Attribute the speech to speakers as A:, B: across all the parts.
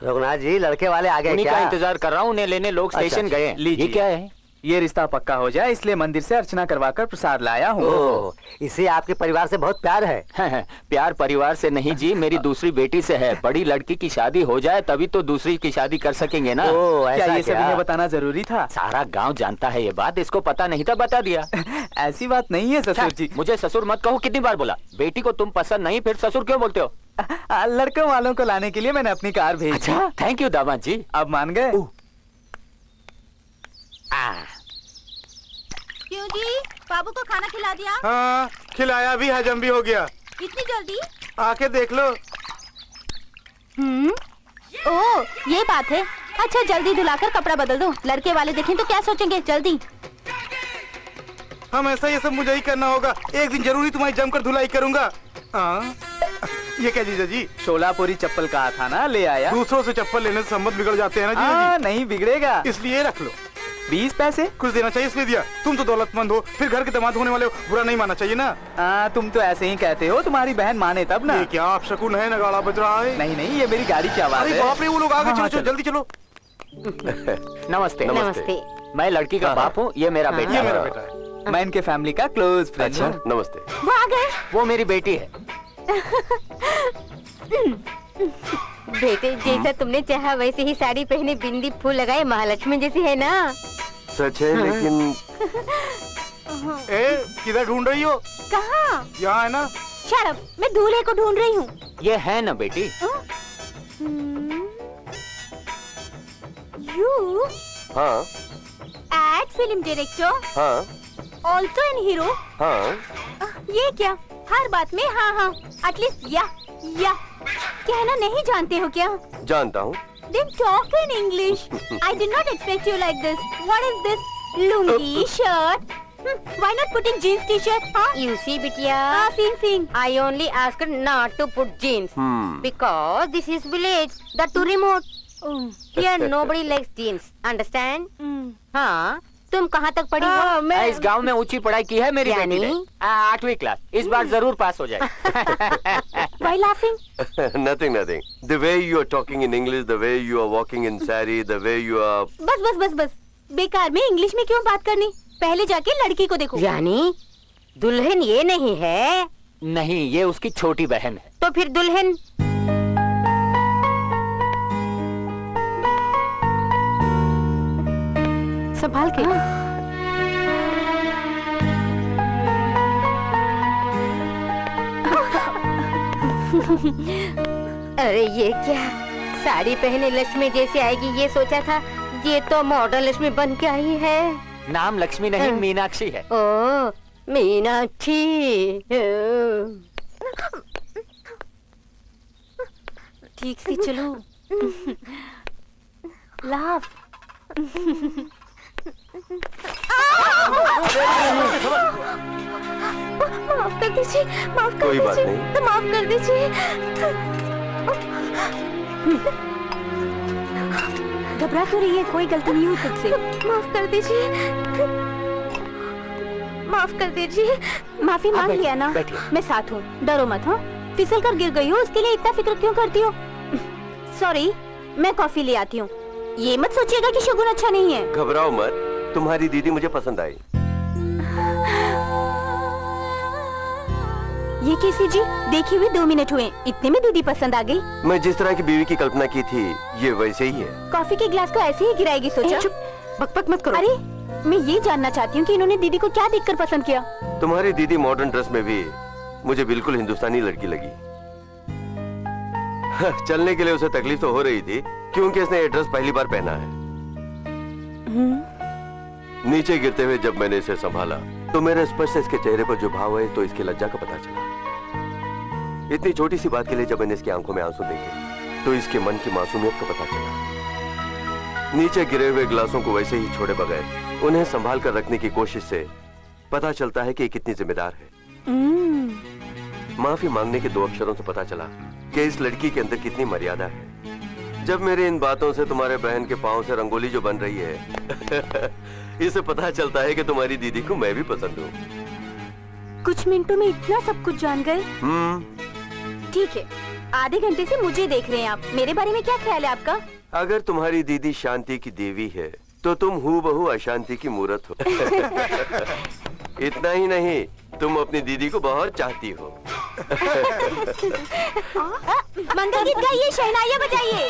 A: रघुनाथ जी, लड़के वाले आ गए
B: उन्हीं
A: क्या?
B: का इंतजार कर रहा हूँ, उन्हें लेने लोग स्टेशन गए हैं।
C: लीजिए।
B: ये क्या है?
C: ये रिश्ता पक्का हो जाए इसलिए मंदिर से अर्चना करवाकर प्रसाद लाया हूँ।
A: ओह, इसे आपके परिवार से बहुत प्यार है।
B: प्यार परिवार से नहीं जी, मेरी दूसरी बेटी से है। बड़ी लड़की की शादी हो जाए तभी तो दूसरी की शादी कर सकेंगे ना।
A: ओह,
C: क्या
A: ऐसा
C: ये सब
A: क्या?
C: इन्हें बताना जरूरी था?
B: सारा गांव जानता है ये बात, इसको पता नहीं था, बता दिया।
C: ऐसी बात नहीं है ससुर जी।
B: मुझे ससुर मत कहो, कितनी बार बोला। बेटी को तुम पसंद नहीं, फिर ससुर क्यों बोलते हो?
C: लड़कों वालों को लाने के लिए मैंने अपनी कार भेजी।
B: अच्छा, थैंक यू दामाद जी।
C: अब मान गए?
D: क्यों जी, बाबू को खाना खिला दिया?
E: हाँ, खिलाया भी, हजम भी हो गया।
D: इतनी जल्दी?
E: आके देख लो।
D: ओह, ये बात है। अच्छा, जल्दी धुलाकर कपड़ा बदल दो, लड़के वाले देखें तो क्या सोचेंगे। जल्दी।
E: हम ऐसा ये सब मुझे ही करना होगा। एक दिन जरूरी तुम्हारी जमकर धुलाई करूंगा। हाँ, ये क्या जीजा जी?
C: शोलापुरी चप्पल कहा था ना, ले आया।
E: दूसरों से चप्पल लेने से संबंध बिगड़ जाते हैं ना जीजा जी।
C: नहीं बिगड़ेगा,
E: इसलिए रख लो।
C: 20 पैसे
E: कुछ देना चाहिए इसलिए दिया। तुम तो दौलतमंद हो, फिर घर के दामाद होने वाले हो, बुरा नहीं मानना चाहिए ना।
C: तुम तो ऐसे ही कहते हो, तुम्हारी बहन माने तब ना।
E: ये क्या आप शकुन है, नगाड़ा बज रहा है?
C: नहीं नहीं, ये मेरी गाड़ी की आवाज
E: अरे
C: है।
E: बाप रे, वो लोग आगे।
C: हाँ,
E: चलो जल्दी चलो।
B: नमस्ते।
D: नमस्ते।
B: मैं लड़की का बाप हूँ, ये मेरा बेटा
E: ये
B: है।
E: मेरा बेटा है।
C: मैं इनके फैमिली का क्लोज फ्रेंड हूँ।
F: नमस्ते।
D: वो आ गए।
B: वो मेरी बेटी है।
D: बेटे, जैसा तुमने चाहा वैसे ही साड़ी पहने, बिंदी फूल लगाए, महालक्ष्मी जैसी है ना।
F: सच है, लेकिन
E: ए, किधर ढूंढ रही हो?
D: कहाँ?
E: यहाँ है ना।
D: शट अप, मैं दूल्हे को ढूंढ रही हूँ।
B: ये है ना बेटी।
D: यू
F: हाँ
D: एड फिल्म डायरेक्टर,
F: हाँ
D: ऑल्सो एन हीरो।
F: हाँ।
D: ये क्या, हर बात में हाँ हाँ, एटलीस्ट या कहना नहीं जानते हो क्या?
F: जानता हूँ।
D: Then talk in English. I did not expect you like this. What is this? Lungi shirt? Why not put in jeans t-shirt? Huh?
G: You see, Bitya,
D: Sing.
G: I only asked not to put jeans because this is village, that too remote. Here nobody likes jeans. Understand? हाँ, तुम कहाँ तक पढ़ी हो?
B: मैं इस गांव में ऊंची पढ़ाई की है मेरी बेटी ने। 8वीं क्लास, इस बार जरूर पास हो जाए।
D: Why laughing?
F: Nothing. The way you are talking in English, the way you are walking in sari, the way you are.
D: बस। बेकार में इंग्लिश में क्यों बात करनी? पहले जाके लड़की को देखो।
G: यानी दुल्हन ये नहीं है?
B: नहीं, ये उसकी छोटी बहन है।
G: तो फिर दुल्हन?
D: संभाल के।
G: अरे ये क्या, साड़ी पहने लक्ष्मी जैसी आएगी ये सोचा था, ये तो मॉडर्न लक्ष्मी बन के आई है।
B: नाम लक्ष्मी नहीं, मीनाक्षी है।
G: ओ, मीनाक्षी।
D: ठीक से चलो। लाफ। माफ कर दीजिए,
F: कोई बात नहीं।
D: तो माफ कर दीजिए। घबरा तो रही है, कोई गलती नहीं हुई तुझसे। माफ कर दीजिए, माफ कर दीजिए। माफी मांग लिया ना, मैं साथ हूँ, डरो मत। हाँ, फिसल कर गिर गई हो, उसके लिए इतना फिक्र क्यों करती हो? सॉरी, मैं कॉफी ले आती हूँ। ये मत सोचिएगा कि शगुन अच्छा नहीं है।
F: घबराओ मत, तुम्हारी दीदी मुझे पसंद आई।
D: ये कैसी जी? देखी हुई 2 मिनट हुए, इतने में दीदी पसंद आ गई।
F: मैं जिस तरह की बीवी की कल्पना की थी, ये वैसे ही है।
D: कॉफी के गिलास को ऐसे ही गिराएगी सोचा?
G: चुप, बकबक मत करो।
D: अरे, मैं ये जानना चाहती हूँ कि इन्होंने दीदी को क्या देखकर पसंद किया?
F: तुम्हारी दीदी मॉडर्न ड्रेस में भी मुझे बिल्कुल हिंदुस्तानी लड़की लगी। चलने के लिए उसे तकलीफ तो हो रही थी, क्योंकि इसने ये ड्रेस पहली बार पहना है। नीचे गिरते हुए जब मैंने इसे संभाला तो मेरे स्पर्श से इसके चेहरे पर जो भाव है तो इसकी लज्जा का पता चला। इतनी छोटी सी बात के लिए जब मैंने इसकी आंखों में आंसू देखे तो इसके मन की मासूमियत का पता चला। नीचे गिरे हुए गिलासों को वैसे ही छोड़े बगैर उन्हें संभाल कर रखने की कोशिश से पता चलता है कि ये कितनी जिम्मेदार है। माफी मांगने के 2 अक्षरों से पता चला कि इस लड़की के अंदर कितनी मर्यादा है। जब मेरी इन बातों से तुम्हारे बहन के पांव से रंगोली जो बन रही है इसे पता चलता है कि तुम्हारी दीदी को मैं भी पसंद हूँ।
D: कुछ मिनटों में इतना सब कुछ जान गए। ठीक है, आधे घंटे से मुझे देख रहे हैं आप। मेरे बारे में क्या ख्याल है आपका?
F: अगर तुम्हारी दीदी शांति की देवी है तो तुम हूबहू अशांति की मूरत हो। इतना ही नहीं, तुम अपनी दीदी को बहुत चाहती हो।
D: मंगल गीत गाइए, शहनाइयाँ बजाइए।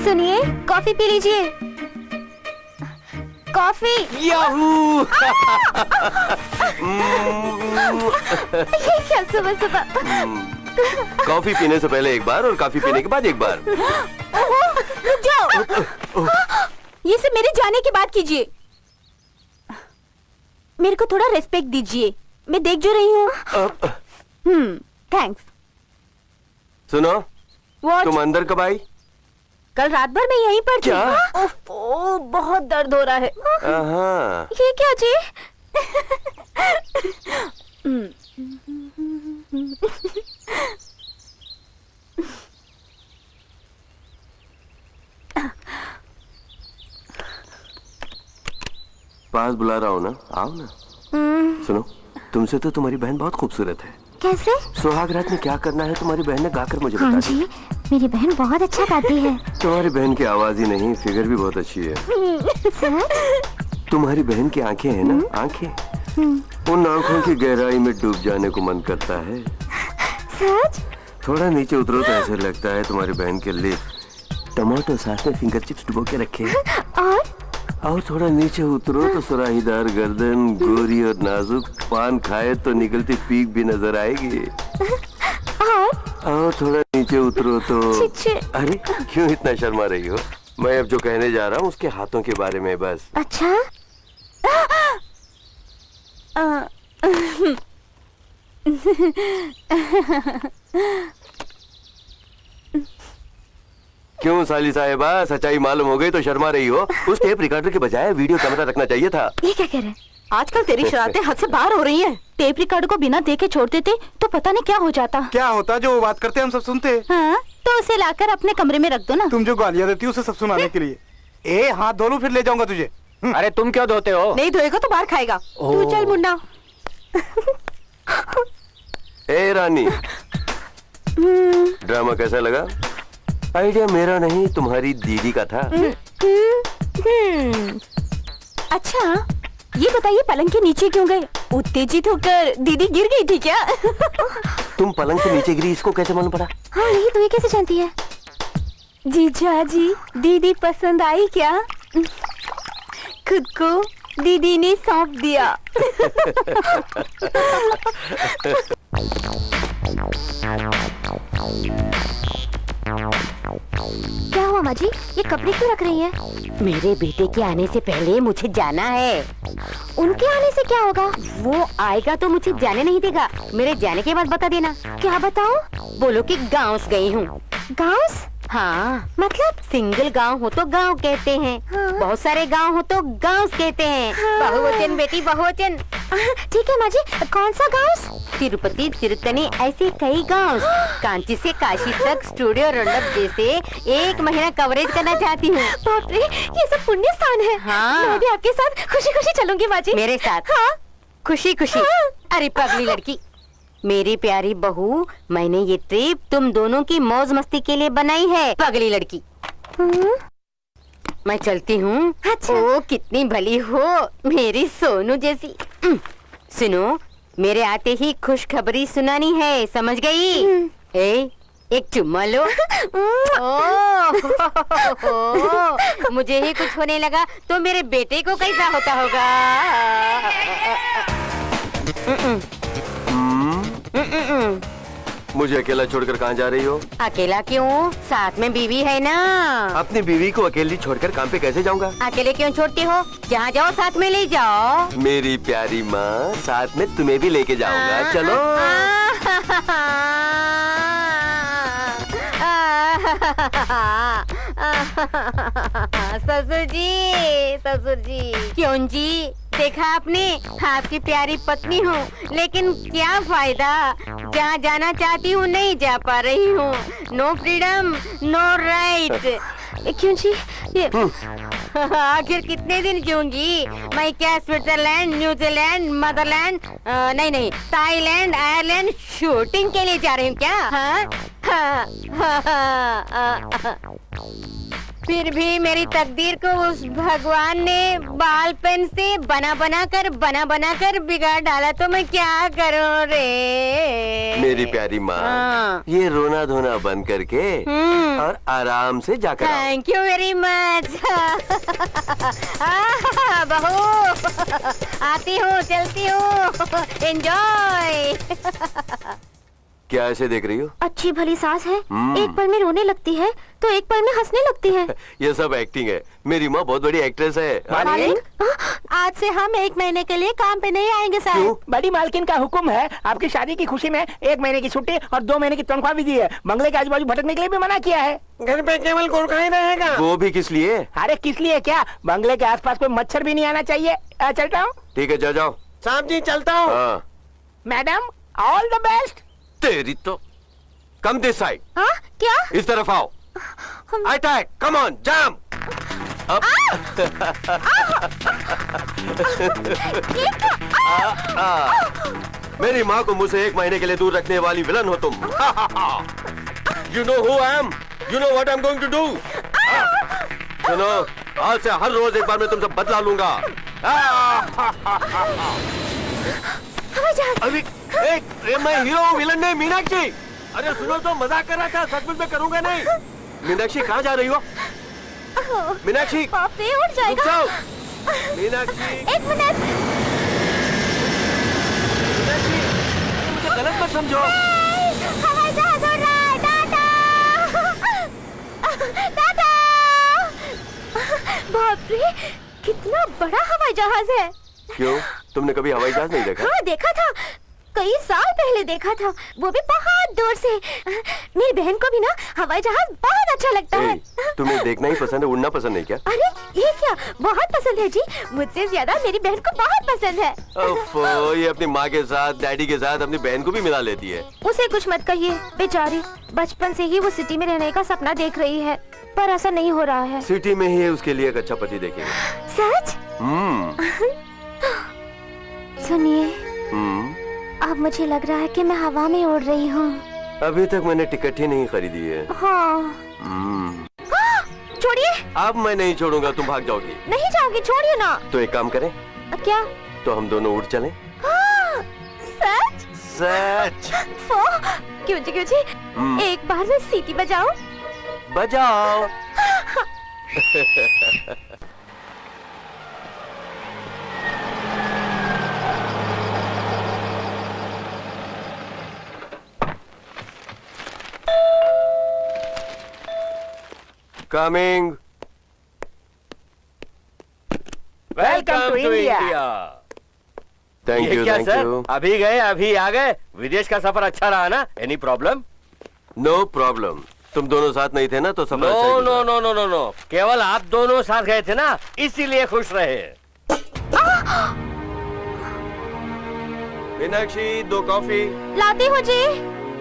D: सुनिए, कॉफी पी लीजिए। कॉफी।
F: याहू!
D: ये क्या सुबह सुबह?
F: कॉफी पीने से पहले एक बार और कॉफी पीने के बाद एक बार।
D: रुक जाओ। ये सब मेरे जाने के बाद कीजिए। मेरे को थोड़ा रेस्पेक्ट दीजिए, मैं देख जो रही हूँ। थैंक्स।
F: सुनो,
D: What?
F: तुम अंदर कब आई?
D: कल रात भर मैं यहीं पर थी।
F: क्या?
D: ओह, बहुत दर्द हो रहा है।
F: हाँ।
D: ये क्या जी?
F: पास बुला रहा हूँ ना, आओ ना। सुनो, तुमसे तो तुम्हारी बहन बहुत खूबसूरत है।
D: कैसे?
F: सुहाग रात में क्या करना है तुम्हारी बहन ने गाकर मुझे
D: हाँ
F: बता
D: जी,
F: दिया।
D: मेरी बहन बहुत अच्छा गाती है।
F: तुम्हारी बहन की आवाज ही नहीं, फिगर भी बहुत अच्छी है। तुम्हारी बहन की आंखें हैं ना, आंखें, उन आंखों की गहराई में डूब जाने को मन करता है।
D: सच?
F: थोड़ा नीचे उतरो तो ऐसा लगता है तुम्हारी बहन के लिप टमाटो सॉस में फिंगर चिप्स डुबो के रखे हैं। और थोड़ा नीचे उतरो तो सुराहीदार गर्दन, गोरी और नाजुक, पान खाए तो निकलती पीक भी नजर आएगी। और थोड़ा नीचे उतरो तो अरे क्यों इतना शर्मा रही हो? मैं अब जो कहने जा रहा हूँ उसके हाथों के बारे में बस।
D: अच्छा?
F: क्यों साली साहिबा, सच्चाई मालूम हो गई तो शर्मा रही हो? उस टेप रिकॉर्डर के बजाय वीडियो कैमरा रखना चाहिए था।
D: ये क्या कह रहे हैं? आजकल तेरी शरारतें हद से बाहर हो रही हैं। टेप रिकॉर्डर को बिना देखे छोड़ देते तो पता नहीं क्या हो जाता।
E: क्या होता? जो वो बात करते हम सब सुनते।
D: हाँ, तो उसे लाकर अपने कमरे में रख दो ना।
E: तुम जो गालियाँ देती हो उसे सब सुनाने के लिए। ए हाथ धो लूं फिर ले जाऊंगा तुझे।
B: अरे तुम क्यों धोते हो?
D: नहीं धोएगा तो बाहर खाएगा। तू चल मुन्ना।
F: ए रानी, ड्रामा कैसा लगा? आइडिया मेरा नहीं, तुम्हारी दीदी का था।
D: अच्छा, ये बताइए पलंग के नीचे क्यों गए? उत्तेजित होकर दीदी गिर गई थी क्या?
F: तुम पलंग से नीचे गिरी, इसको कैसे मालूम पड़ा?
D: हाँ, यही तो ये कैसे जानती है? जीजा जी, दीदी पसंद आई क्या? खुद को दीदी ने सौंप दिया। क्या हुआ माँ जी, ये कपड़े क्यों रख रही हैं?
G: मेरे बेटे के आने से पहले मुझे जाना है।
D: उनके आने से क्या होगा?
G: वो आएगा तो मुझे जाने नहीं देगा। मेरे जाने के बाद बता देना।
D: क्या बताओ?
G: बोलो कि गाँव गई हूँ।
D: गाँव?
G: हाँ,
D: मतलब?
G: सिंगल गांव हो तो गांव कहते हैं।
D: हाँ।
G: बहुत सारे गांव हो तो गांव कहते हैं।
D: हाँ।
G: बहुवचन बेटी, बहुवचन।
D: ठीक है माँ जी, कौन सा गाँव?
G: तिरुपति, तिरुतनी, ऐसे कई गांव। कांची से काशी तक स्टूडियो राउंडअप जैसे 1 महीना कवरेज करना चाहती हूँ।
D: बाप रे, ये सब पुण्य स्थान है।
G: हाँ।
D: मैं भी आपके साथ खुशी खुशी चलूंगी माँ जी।
G: मेरे साथ?
D: हाँ।
G: खुशी खुशी?
D: हाँ।
G: अरे पगली लड़की, मेरी प्यारी बहू, मैंने ये ट्रिप तुम दोनों की मौज मस्ती के लिए बनाई है। पगली लड़की, मैं चलती हूँ।
D: अच्छा।
G: ओ कितनी भली हो, मेरी सोनू जैसी। सुनो, मेरे आते ही खुशखबरी सुनानी है, समझ गई? एक चुम्मा लो। मुझे ही कुछ होने लगा तो मेरे बेटे को कैसा होता होगा।
F: मुझे अकेला छोड़कर कहाँ जा रही हो?
G: अकेला क्यों? साथ में बीवी है ना।
F: अपनी बीवी को अकेली छोड़कर काम पे कैसे जाऊंगा?
G: अकेले क्यों छोड़ती हो? जहाँ जाओ साथ में ले जाओ।
F: मेरी प्यारी माँ, साथ में तुम्हें भी लेके जाऊंगा, चलो।
G: ससुर जी, ससुर जी। क्यों जी? देखा आपने, आपकी प्यारी पत्नी हूँ, लेकिन क्या फायदा? जहाँ जाना चाहती हूँ नहीं जा पा रही हूँ। No freedom, no right.
D: क्यों जी? ये
G: आखिर कितने दिन जीऊंगी मैं? क्या स्विट्जरलैंड, न्यूजीलैंड, मदरलैंड, नहीं थाईलैंड, आयरलैंड शूटिंग के लिए जा रही हूँ क्या? फिर भी मेरी तकदीर को उस भगवान ने बाल पेन से बना बना कर बिगाड़ डाला, तो मैं क्या करूँ रे?
F: मेरी प्यारी माँ, ये रोना धोना बंद करके और आराम से जाकर आओ।
G: Thank you very much. बहू, आती हूँ, चलती हूँ, एंजॉय।
F: क्या ऐसे देख रही हो?
D: अच्छी भली सास है, एक पल में रोने लगती है तो एक पल में हंसने लगती है।
F: ये सब एक्टिंग है। मेरी माँ बहुत बड़ी एक्ट्रेस है।
D: मालिक, आज से हम 1 महीने के लिए काम पे नहीं आएंगे साहब।
H: बड़ी मालकिन का हुक्म है, आपकी शादी की खुशी में 1 महीने की छुट्टी और 2 महीने की तनख्वाह भी दी है। बंगले के आजू बाजू भटकने के लिए भी मना किया है।
E: घर पे केवल गोरखा ही रहेगा।
F: वो भी किस लिए?
H: अरे किस लिए क्या, बंगले के आसपास कोई मच्छर भी नहीं आना चाहिए। चलता हूँ।
F: ठीक है, जा जाओ।
E: साहब जी, चलता हूँ।
F: हाँ।
H: Madam, all the best.
F: तेरी तो। Come this side.
D: हाँ, क्या?
F: इस तरफ आओ। Attack, come on, jump. अब मेरी माँ को मुझसे 1 महीने के लिए दूर रखने वाली विलन हो तुम। You know who I am? You know what I'm going to do? सुनो, आज से हर रोज एक बार मैं तुमसे बदला लूंगा। अभी मैं हीरो हूँ, विलन नहीं, मीनाक्षी। अरे सुनो तो, मजाक कर रहा था, सचमुच में करूंगा नहीं। मीनाक्षी, कहाँ जा रही हो? मीनाक्षी,
D: पापी उठ जाएगा।
F: मीनाक्षी,
D: 1 मिनट।
F: मीनाक्षी, मुझे गलत मत समझो।
D: हवाई जहाज उड़ रहा है, टाटा। बाप रे, कितना बड़ा हवाई जहाज है।
F: क्यों, तुमने कभी हवाई जहाज नहीं देखा?
D: हाँ, देखा था, कई साल पहले देखा था, वो भी बहुत दूर से। मेरी बहन को भी ना हवाई जहाज बहुत अच्छा लगता है।
F: तुम्हें देखना ही पसंद है, उड़ना पसंद नहीं क्या?
D: अरे ये क्या, बहुत पसंद है जी, मुझसे ज्यादा मेरी बहन को बहुत पसंद है।
F: ओफो, ये अपनी माँ के साथ, डैडी के साथ अपनी बहन को भी मिला लेती है।
D: उसे कुछ मत कहिए, बेचारी बचपन से ही वो सिटी में रहने का सपना देख रही है, पर ऐसा नहीं हो रहा है।
F: सिटी में ही उसके लिए एक अच्छा पति देखेंगे।
D: सच? सुनिए, अब मुझे लग रहा है कि मैं हवा में उड़ रही हूँ।
F: अभी तक मैंने टिकट ही नहीं खरीदी है।
D: हाँ। छोड़िए।
F: अब मैं नहीं छोड़ूंगा, तुम भाग जाओगी।
D: नहीं जाओगी, छोड़िए ना।
F: तो एक काम करें?
D: क्या?
F: तो हम दोनों उड़ चलें।
D: सच?
F: सच।
D: क्यों जी? एक बार मैं सीटी बजाऊं?
F: बजाओ। Coming.
H: Welcome to India.
F: Thank you,
I: क्या
F: thank
I: सर,
F: you.
I: अभी गए अभी आ गए? विदेश का सफर अच्छा रहा ना? Any problem?
F: No problem. तुम दोनों साथ नहीं थे ना, तो सफर अच्छा ही
I: नो
F: गुजरा।
I: No no no no no, केवल आप दोनों साथ गए थे ना, इसीलिए खुश रहे।
F: मीनाक्षी, 2 कॉफी।
D: लाती हूँ जी।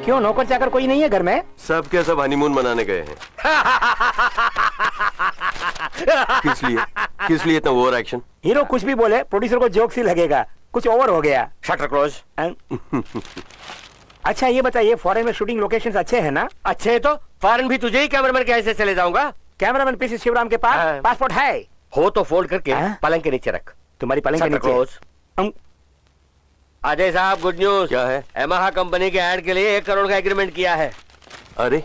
H: क्यों, नौकर चाकर कोई नहीं है घर में?
F: सब के सब हनीमून मनाने गए हैं। किस लिए इतना ओवर एक्शन?
H: हीरो कुछ भी बोले, प्रोड्यूसर को जोक सी लगेगा, कुछ ओवर हो गया।
I: Shutter close.
H: अच्छा ये बताइए, फॉरेन में शूटिंग लोकेशंस अच्छे हैं ना?
I: अच्छे है तो फॉरेन भी तुझे ही कैमरामैन के ऐसे चले जाऊंगा।
H: कैमरामैन पीसी शिवराम के पास पासपोर्ट है?
I: हो तो फोल्ड करके पलंग के नीचे रख।
H: तुम्हारी पलंग के नीचे।
I: अजय साहब, गुड न्यूज।
F: क्या है?
I: यामाहा कंपनी के ऐड के लिए 1 करोड़ का एग्रीमेंट किया है।
F: अरे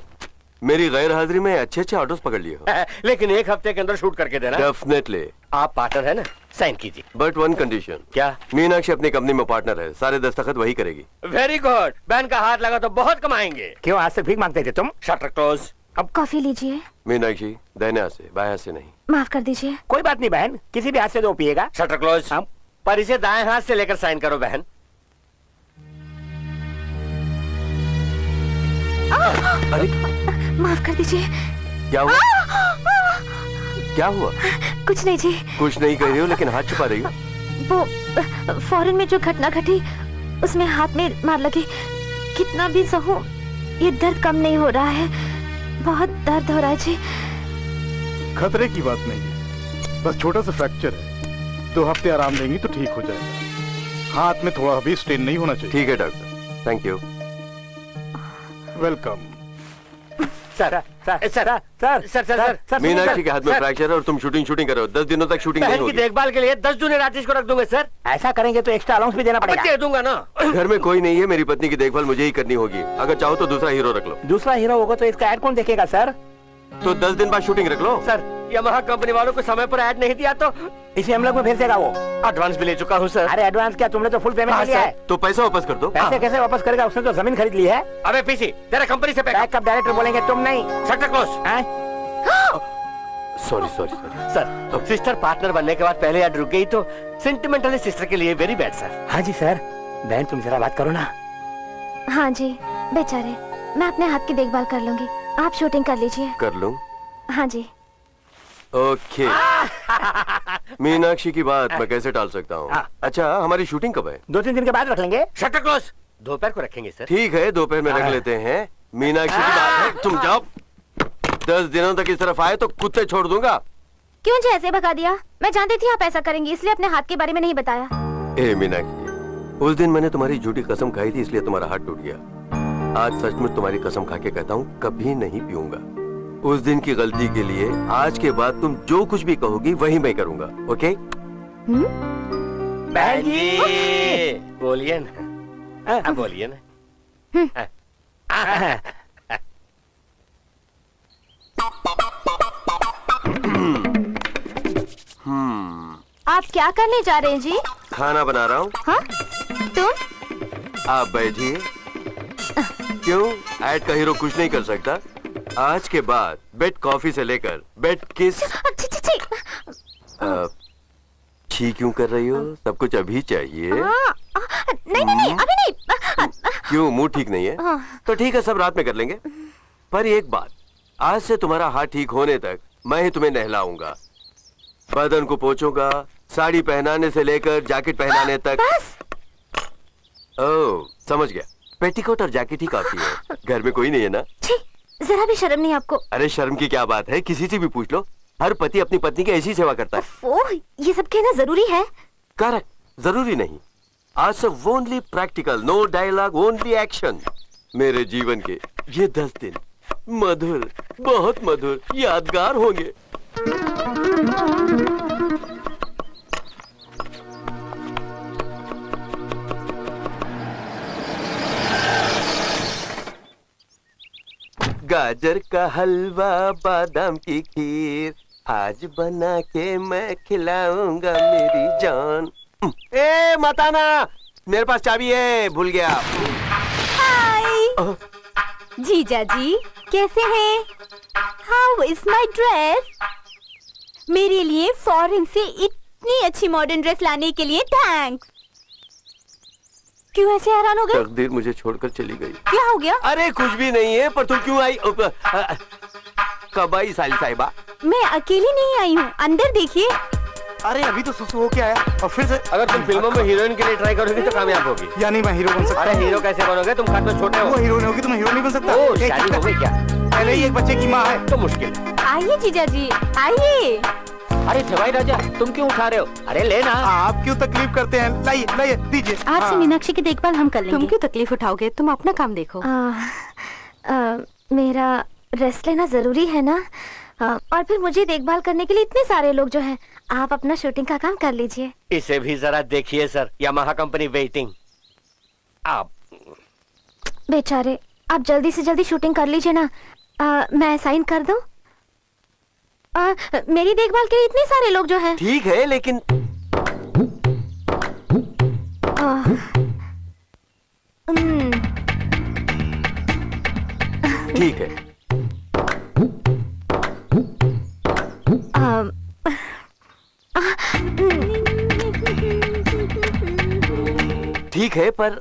F: मेरी गैर हाजिरी में अच्छे अच्छे ऑर्डर्स पकड़ लिए हो।
I: लेकिन 1 हफ्ते के अंदर शूट करके देना।
F: डेफिनेटली।
I: आप पार्टनर है ना, साइन कीजिए।
F: But one condition.
I: क्या?
F: मीनाक्षी अपनी कंपनी में पार्टनर है, सारे दस्तखत वही करेगी।
I: वेरी गुड, बहन का हाथ लगा तो बहुत कमाएंगे।
H: क्यों आज से भीख मांगते थे तुम?
I: Shutter close.
D: अब कॉफी लीजिए।
F: मीनाक्षी दाहिने हाथ से, बाएं हाथ से नहीं।
D: माफ कर दीजिए।
H: कोई बात नहीं बहन, किसी भी हाथ से दो पिएगा।
I: Shutter close. पर इसे दाएं हाथ से लेकर साइन करो बहन।
F: अरे
D: माफ कर दीजिए।
F: क्या हुआ? क्या हुआ?
D: कुछ नहीं जी।
F: कुछ नहीं कह रही हो लेकिन हाथ छुपा रही हो।
D: वो फौरन में जो घटना घटी उसमें हाथ में मार लगी। कितना भी सहूं ये दर्द कम नहीं हो रहा है, बहुत दर्द हो रहा है जी।
E: खतरे की बात नहीं है, बस छोटा सा फ्रैक्चर है, 2 हफ्ते आराम देंगी तो ठीक हो जाएगा। हाथ में थोड़ा भी स्ट्रेन नहीं होना चाहिए।
F: ठीक है doctor, thank you.
E: Welcome.
H: Sir sir sir sir sir sir
F: Meenakshi के हाथ में फ्रैक्चर है और तुम शूटिंग करो। 10 दिनों तक शूटिंग नहीं
I: बहन की
F: होगी।
I: देखभाल के लिए 10 जूनियर आर्टिस्ट को रख दूंगे सर।
H: ऐसा करेंगे तो एक्स्ट्रा अलाउंस भी देना पड़ेगा।
I: दे दूंगा ना।
F: घर में कोई नहीं है, मेरी पत्नी की देखभाल मुझे ही करनी होगी। अगर चाहो तो दूसरा हीरो रख लो।
H: दूसरा हीरो होगा तो इसका ऐड कौन देखेगा सर?
F: तो 10 दिन बाद शूटिंग रख लो।
I: सर यामाहा कंपनी वालों को समय पर ऐड नहीं दिया तो
H: इसे हम लोग में भेज देगा वो।
I: एडवांस भी ले चुका हूँ सर।
H: अरे एडवांस क्या, तुमने तो फुल पेमेंट लिया है।
F: तो पैसा वापस कर दो।
H: पैसे कैसे वापस करेगा, उसने तो जमीन खरीद ली है।
I: अबे पीसी, तेरा कंपनी से
H: बैकअप डायरेक्टर बोलेंगे, तुम नहीं।
I: Shutter close.
F: Sorry
I: sir, sister partner बनने के बाद पहले ऐड रुक गई तो सेंटिमेंटली सिस्टर के लिए वेरी बैड सर।
H: हाँ जी सर। बहन तुम जरा बात करो ना।
D: हाँ जी बेचारे, मैं अपने हाथ की देखभाल कर लूंगी, आप शूटिंग कर लीजिए।
F: कर लूं?
D: हाँ जी।
F: ओके। मीनाक्षी की बात मैं कैसे टाल सकता हूँ? अच्छा हमारी शूटिंग कब है?
H: 2-3 दिन के बाद रख लेंगे।
I: Shutter close. दोपहर को रखेंगे सर।
F: ठीक है, दोपहर में रख लेते हैं। मीनाक्षी की बात है, तुम जाओ। 10 दिनों तक इस तरफ आए तो कुत्ते छोड़ दूंगा।
D: क्यों जी ऐसे भगा दिया? मैं जानती थी आप ऐसा करेंगी, इसलिए अपने हाथ के बारे में नहीं बताया।
F: ए मीनाक्षी, उस दिन मैंने तुम्हारी झूठी कसम खाई थी इसलिए तुम्हारा हाथ टूट गया। आज सचमुच तुम्हारी कसम खा के कहता हूँ कभी नहीं पीऊंगा। उस दिन की गलती के लिए आज के बाद तुम जो कुछ भी कहोगी वही मैं करूंगा। ओके?
I: बहन जी बोलिए ना। बोलिए ना।
D: आप क्या करने जा रहे हैं जी?
F: खाना बना रहा हूँ।
D: हाँ? तुम?
F: आप बैठिए। क्यों, ऐड का हीरो कुछ नहीं कर सकता? आज के बाद बेड कॉफी से लेकर बेड किस। छी क्यों कर रही हो? सब कुछ अभी चाहिए।
D: नहीं अभी नहीं।
F: क्यों, मूड ठीक नहीं है? तो ठीक है, सब रात में कर लेंगे। पर एक बात, आज से तुम्हारा हाथ ठीक होने तक मैं ही तुम्हें नहलाऊंगा, बदन को पोंछूंगा, साड़ी पहनाने से लेकर जैकेट पहनाने तक। ओह समझ गया, पेटीकोट और जैकेट ही काफी है। घर में कोई नहीं है ना?
D: जरा भी शर्म नहीं आपको?
F: अरे शर्म की क्या बात है, किसी से भी पूछ लो। हर पति अपनी पत्नी की ऐसी सेवा करता है।
D: ओह, ये सब कहना जरूरी है?
F: करेक्ट, जरूरी नहीं। आज से only practical, no dialogue, only action. मेरे जीवन के ये 10 दिन मधुर, बहुत मधुर, यादगार होंगे। गाजर का हलवा, बादाम की खीर, आज बना के मैं खिलाऊंगा मेरी जान। ए मताना, मेरे पास चाबी है, भूल गया।
D: हाय जीजा जी, कैसे हैं? How is my dress? मेरे लिए फॉरेन से इतनी अच्छी मॉडर्न ड्रेस लाने के लिए थैंक्स। क्यों ऐसे हैरान हो गए?
F: तकदीर मुझे छोड़कर चली गई।
D: क्या हो गया?
F: अरे कुछ भी नहीं है, पर तुम क्यों आई? कब आई साली साहिबा?
D: मैं अकेली नहीं आई हूँ, अंदर देखिए।
E: अरे अभी तो सुसु होके आया और फिर से।
I: अगर तुम फिल्मों में हीरोइन के लिए ट्राई करोगी तो कामयाब होगी।
E: यानी मैं हीरो बन सकता?
I: अरे हीरो कैसे बनोगे, तुम खाट में छोटे हो।
E: वो हीरो नहीं होगी तो मैं हीरो नहीं बन सकता?
I: ओ, शादी हो गई क्या?
E: पहले ही एक बच्चे की माँ है
I: तो मुश्किल।
D: आइए जीजा जी, आइए।
B: अरे जवाई राजा, तुम क्यों उठा रहे हो? अरे लेना।
E: आप क्यों तकलीफ करते हैं? लाइए लाइए दीजिए।
D: आज से मीनाक्षी की देखभाल हम कर लेंगे।
G: तुम क्यों तकलीफ उठाओगे, तुम अपना काम देखो।
D: मेरा रेस्ट लेना जरूरी है ना, और फिर मुझे देखभाल करने के लिए इतने सारे लोग जो हैं। आप अपना शूटिंग का काम कर लीजिए।
I: इसे भी जरा देखिए सर, यामाहा कंपनी वेटिंग। आप
D: बेचारे आप जल्दी से जल्दी शूटिंग कर लीजिए ना। मैं साइन कर दूं? मेरी देखभाल के लिए इतने सारे लोग जो हैं।
F: ठीक है लेकिन ठीक है। ठीक है पर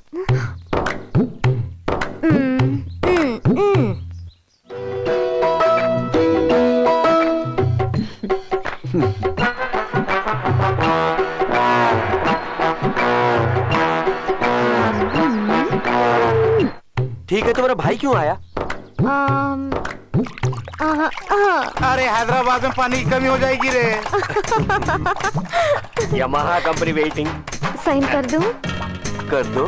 F: ठीक है, तुम्हारा भाई क्यों आया?
E: अरे हैदराबाद में पानी की कमी हो जाएगी रे।
I: Yamaha company waiting.
D: साइन कर दूं?
F: कर दो।